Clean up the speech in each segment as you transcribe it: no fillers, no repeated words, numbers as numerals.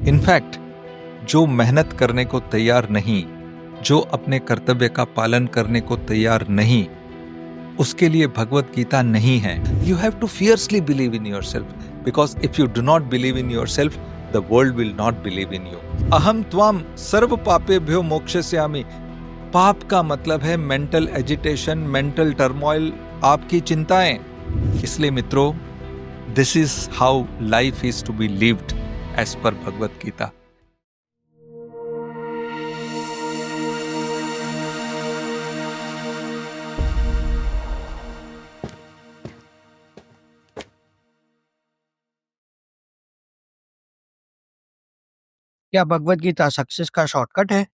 In fact जो मेहनत करने को तैयार नहीं, जो अपने कर्तव्य का पालन करने को तैयार नहीं, उसके लिए भगवत गीता नहीं है। You have to fiercely believe in yourself, because if you do not believe in yourself, the world will not believe in you. अहम त्वाम सर्व पापेभ्यो मोक्षयिष्यामि। पाप का मतलब है मेंटल एजिटेशन, मेंटल टर्मोइल, आपकी चिंताएं। इसलिए मित्रों, this is how life is to be lived as per भगवत गीता। क्या भगवत गीता सक्सेस का शॉर्टकट है?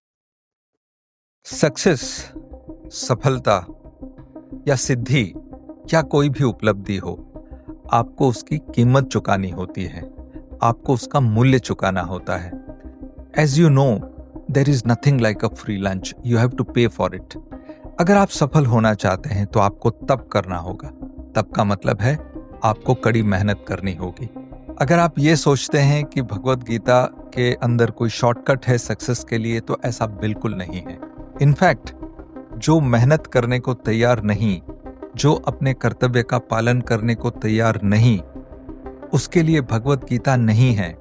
सक्सेस, सफलता या सिद्धि या कोई भी उपलब्धि हो, आपको उसकी कीमत चुकानी होती है, आपको उसका मूल्य चुकाना होता है। As you know, there is nothing like a free lunch, you have to pay for it. अगर आप सफल होना चाहते हैं तो आपको तप करना होगा। तप का मतलब है आपको कड़ी मेहनत करनी होगी। अगर आप ये सोचते हैं कि भगवत गीता के अंदर कोई शॉर्टकट है सक्सेस के लिए, तो ऐसा बिल्कुल नहीं है। इनफैक्ट जो मेहनत करने को तैयार नहीं, जो अपने कर्तव्य का पालन करने को तैयार नहीं, उसके लिए भगवत गीता नहीं है।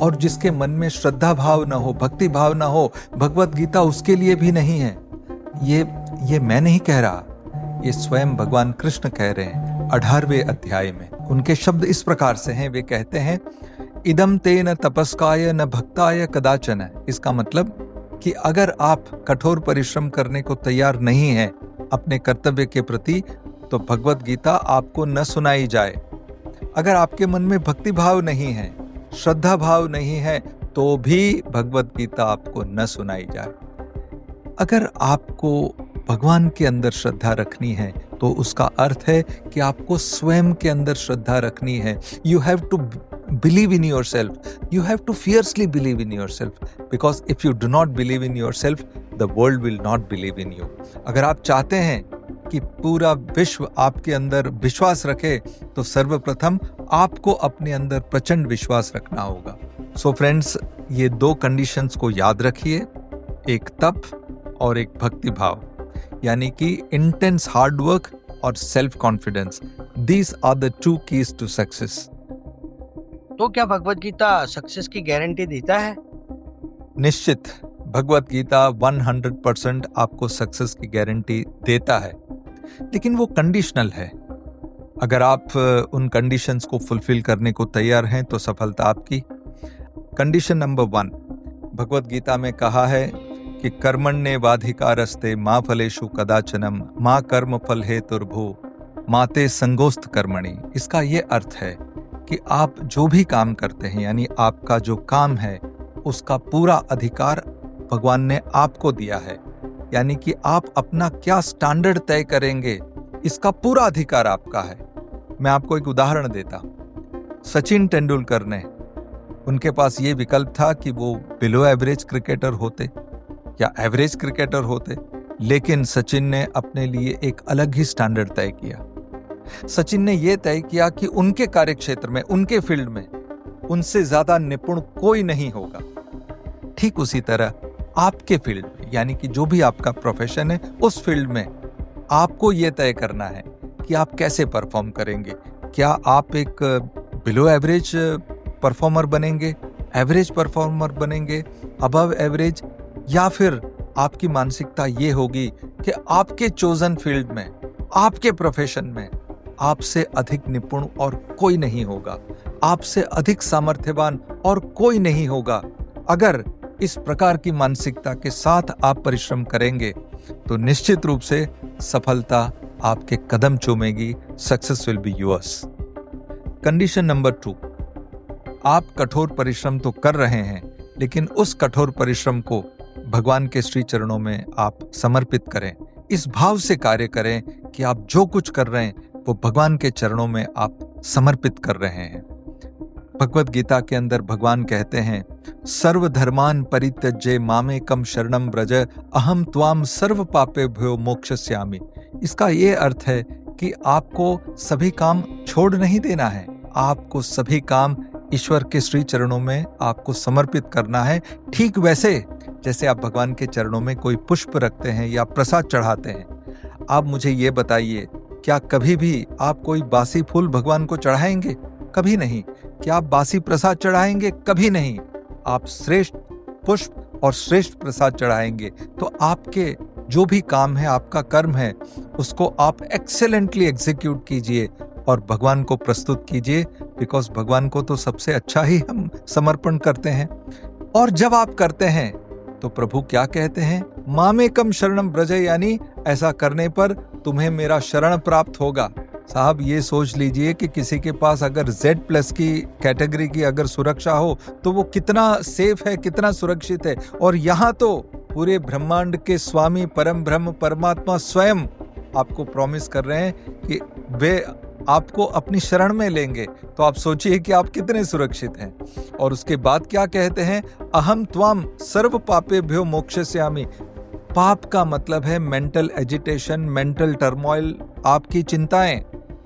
और जिसके मन में श्रद्धा भाव न हो, भक्ति भाव न हो, भगवत गीता उसके लिए भी नहीं है। ये मैं नहीं कह रहा, ये स्वयं भगवान कृष्ण कह रहे हैं 18वें अध्याय में। उनके शब्द इस प्रकार से हैं, वे कहते हैं, इदम ते न तपस्काय न भक्ताय कदाचन। इसका मतलब कि अगर आप कठोर परिश्रम करने को तैयार नहीं हैं अपने कर्तव्य के प्रति, तो भगवत गीता आपको न सुनाई जाए। अगर आपके मन में भक्ति भाव नहीं है, श्रद्धा भाव नहीं है, तो भी भगवत गीता आपको न सुनाई जाए। अगर आपको भगवान के अंदर श्रद्धा रखनी है, तो उसका अर्थ है कि आपको स्वयं के अंदर श्रद्धा रखनी है। You have to believe in yourself, you have to fiercely believe in yourself, because if you do not believe in yourself, the world will not believe in you. अगर आप चाहते हैं कि पूरा विश्व आपके अंदर विश्वास रखे, तो सर्वप्रथम आपको अपने अंदर प्रचंड विश्वास रखना होगा। सो फ्रेंड्स, ये दो कंडीशंस को याद रखिए, एक तप और एक भक्ति भाव, यानी कि इंटेंस हार्ड वर्क और self confidence. These are the two keys to success. तो क्या भगवत गीता सक्सेस की गारंटी देता है? निश्चित, भगवत गीता 100% आपको सक्सेस की गारंटी देता है, लेकिन वो कंडीशनल है। अगर आप उन कंडीशंस को फुलफिल करने को तैयार हैं, तो सफलता आपकी। कंडीशन नंबर 1, भगवत गीता में कहा है कि कर्मण्येवाधिकारस्ते मा फलेषु कदाचनम मा कर्म फल हेतुर्भुः माते संगोस्त कर्मणि। इसका ये अर्थ है कि आप जो भी काम करते हैं, यानी आपका जो काम है, उसका पूरा अधिकार भगवान ने आपको दिया है। यानी कि आप अपना क्या स्टैंडर्ड तय करेंगे, इसका पूरा अधिकार आपका है। मैं आपको एक उदाहरण देता हूं। सचिन तेंदुलकर ने, उनके पास ये विकल्प था कि वो बिलो एवरेज क्रिकेटर होते या एवरेज क्रिकेटर होते, लेकिन सचिन ने अपने लिए एक अलग ही स्टैंडर्ड तय किया। सचिन ने यह तय किया कि उनके कार्यक्षेत्र में, उनके फील्ड में उनसे ज्यादा निपुण कोई नहीं होगा। ठीक उसी तरह आपके फील्ड में, यानी कि जो भी आपका प्रोफेशन है, उस फील्ड में आपको यह तय करना है कि आप कैसे परफॉर्म करेंगे। क्या आप एक बिलो एवरेज परफॉर्मर बनेंगे, एवरेज परफॉर्मर बनेंगे, अबव एवरेज, या फिर आपकी मानसिकता ये होगी कि आपके चोजन फील्ड में, आपके प्रोफेशन में आपसे अधिक निपुण और कोई नहीं होगा, आपसे अधिक सामर्थ्यवान और कोई नहीं होगा। अगर इस प्रकार की मानसिकता के साथ आप परिश्रम करेंगे, तो निश्चित रूप से सफलता आपके कदम चूमेगी। Success will be yours. Condition number 2, आप कठोर परिश्रम तो कर रहे हैं, लेकिन उस कठोर परिश्रम को भगवान के श्री चरणों में आप समर्पित करें। इस भाव से कार्य करें कि आप जो कुछ कर रहे हैं वो भगवान के चरणों में आप समर्पित कर रहे हैं। भगवत गीता के अंदर भगवान कहते हैं, सर्वधर्मान परित्यज्य मामेकम शरणम व्रज अहम त्वाम सर्व पापेभ्यो मोक्षयिष्यामि। इसका ये अर्थ है कि आपको सभी काम छोड़ नहीं देना है, आपको सभी काम ईश्वर के श्री चरणों में आपको समर्पित करना है, ठीक वैसे जैसे आप भगवान के चरणों में कोई पुष्प रखते हैं या प्रसाद चढ़ाते हैं। आप मुझे ये बताइए, क्या कभी भी आप कोई बासी फूल भगवान को चढ़ाएंगे? कभी नहीं। क्या आप बासी प्रसाद चढ़ाएंगे? कभी नहीं। आप श्रेष्ठ पुष्प और श्रेष्ठ प्रसाद चढ़ाएंगे। तो आपके जो भी काम है, आपका कर्म है, उसको आप एक्सेलेंटली एग्जीक्यूट कीजिए और भगवान को प्रस्तुत कीजिए, बिकॉज भगवान को तो सबसे अच्छा ही हम समर्पण करते हैं। और जब आप करते हैं तो प्रभु क्या कहते हैं? मामेकम शरणम ब्रज, यानी ऐसा करने पर तुम्हें मेरा शरण प्राप्त होगा। साहब ये सोच लीजिए कि किसी के पास अगर Z+ की कैटेगरी की अगर सुरक्षा हो तो वो कितना सेफ है, कितना सुरक्षित है। और यहाँ तो पूरे ब्रह्मांड के स्वामी परम ब्रह्म परमात्मा स्वयं आपको प्रॉमिस कर रहे हैं कि वे आपको अपनी शरण में लेंगे। तो आप सोचिए कि आप कितने सुरक्षित हैं। और उसके बाद क्या कहते हैं? अहम त्वाम सर्व पापेभ्यो मोक्षयिष्यामि। पाप का मतलब है मेंटल एजिटेशन, मेंटल टर्मोइल, आपकी चिंताएं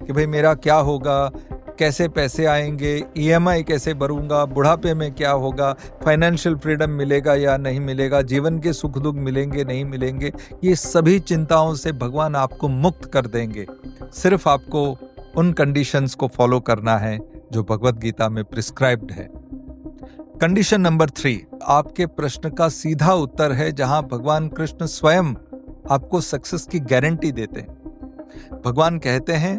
कि भाई मेरा क्या होगा, कैसे पैसे आएंगे, EMI कैसे भरूंगा, बुढ़ापे में क्या होगा, फाइनेंशियल फ्रीडम मिलेगा या नहीं मिलेगा, जीवन के सुख दुख मिलेंगे नहीं मिलेंगे। ये सभी चिंताओं से भगवान आपको मुक्त कर देंगे। सिर्फ आपको उन कंडीशंस को फॉलो करना है जो भगवत गीता में प्रिस्क्राइब्ड है। कंडीशन नंबर 3 आपके प्रश्न का सीधा उत्तर है, जहां भगवान कृष्ण स्वयं आपको सक्सेस की गारंटी देते हैं। भगवान कहते हैं,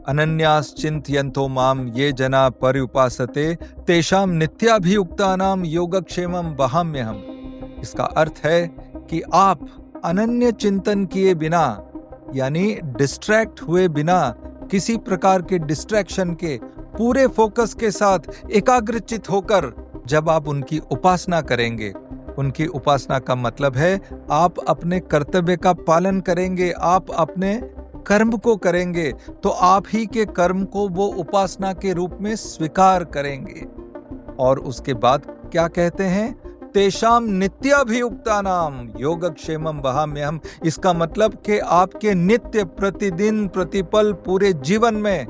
अनन्यास चिंतयन्तो माम ये जना पर्युपासते तेषाम नित्याभियुक्तानाम योगक्षेमम वहाम्यहम्। इसका अर्थ है कि आप अनन्य चिंतन किए बिना, यानी डिस्ट्रैक्ट हुए बिना, किसी प्रकार के डिस्ट्रैक्शन के, पूरे फोकस के साथ एकाग्रचित होकर जब आप उनकी उपासना करेंगे, उनकी उपासना का मतलब है आप अपने कर्तव्य का पालन करेंगे, आप अपने कर्म को करेंगे, तो आप ही के कर्म को वो उपासना के रूप में स्वीकार करेंगे। और उसके बाद क्या कहते हैं? तेषाम नित्याभियुक्तानाम योगक्षेमम वहाम्यहम्। इसका मतलब कि आपके नित्य, प्रतिदिन, प्रतिपल, पूरे जीवन में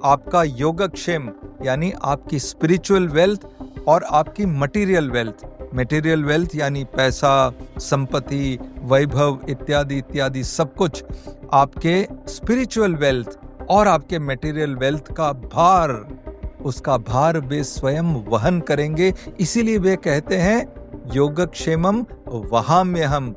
आपका योगक्षेम, यानी आपकी स्पिरिचुअल वेल्थ और आपकी मटेरियल वेल्थ, मटेरियल वेल्थ यानी पैसा, संपत्ति, वैभव इत्यादि इत्यादि सब कुछ, आपके स्पिरिचुअल वेल्थ और आपके मटेरियल वेल्थ का भार, उसका भार वे स्वयं वहन करेंगे। इसीलिए वे कहते हैं योगक्षेमम वहाम्यहम्।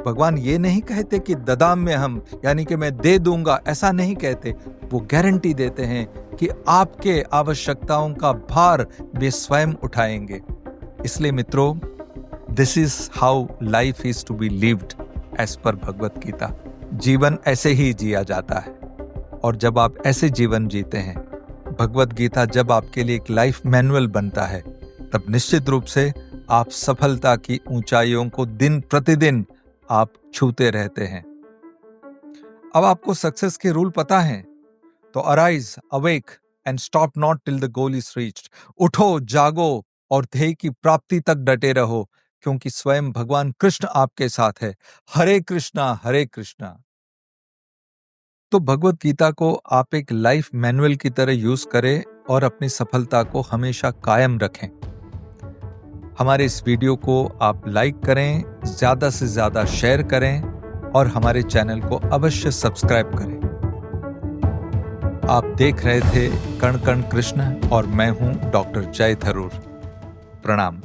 भगवान ये नहीं कहते कि ददाम्यहम्, यानी कि मैं दे दूंगा, ऐसा नहीं कहते। वो गारंटी देते हैं कि आपके आवश्यकताओं का भार वे स्वयं उठाएंगे। इसलिए मित्रों, this is how life is to be lived as per Bhagavad Gita. जीवन ऐसे ही जिया जाता है। और जब आप ऐसे जीवन जीते हैं, भगवत गीता जब आपके लिए एक लाइफ मैनुअल बनता है, तब निश्चित रूप से आप सफलता की ऊंचाइयों को दिन प्रतिदिन आप छूते रहते हैं। अब आपको सक्सेस के रूल पता है, तो arise, awake and stop not till the goal is reached. उठो, जागो और ध्येय की प्राप्ति तक डटे रहो, क्योंकि स्वयं भगवान कृष्ण आपके साथ है। हरे कृष्णा हरे कृष्णा। तो भगवत गीता को आप एक लाइफ मैनुअल की तरह यूज करें और अपनी सफलता को हमेशा कायम रखें। हमारे इस वीडियो को आप लाइक करें, ज्यादा से ज्यादा शेयर करें और हमारे चैनल को अवश्य सब्सक्राइब करें। आप देख रहे थे कण कण कृष्ण और मैं हूं डॉक्टर जय थरूर। प्रणाम।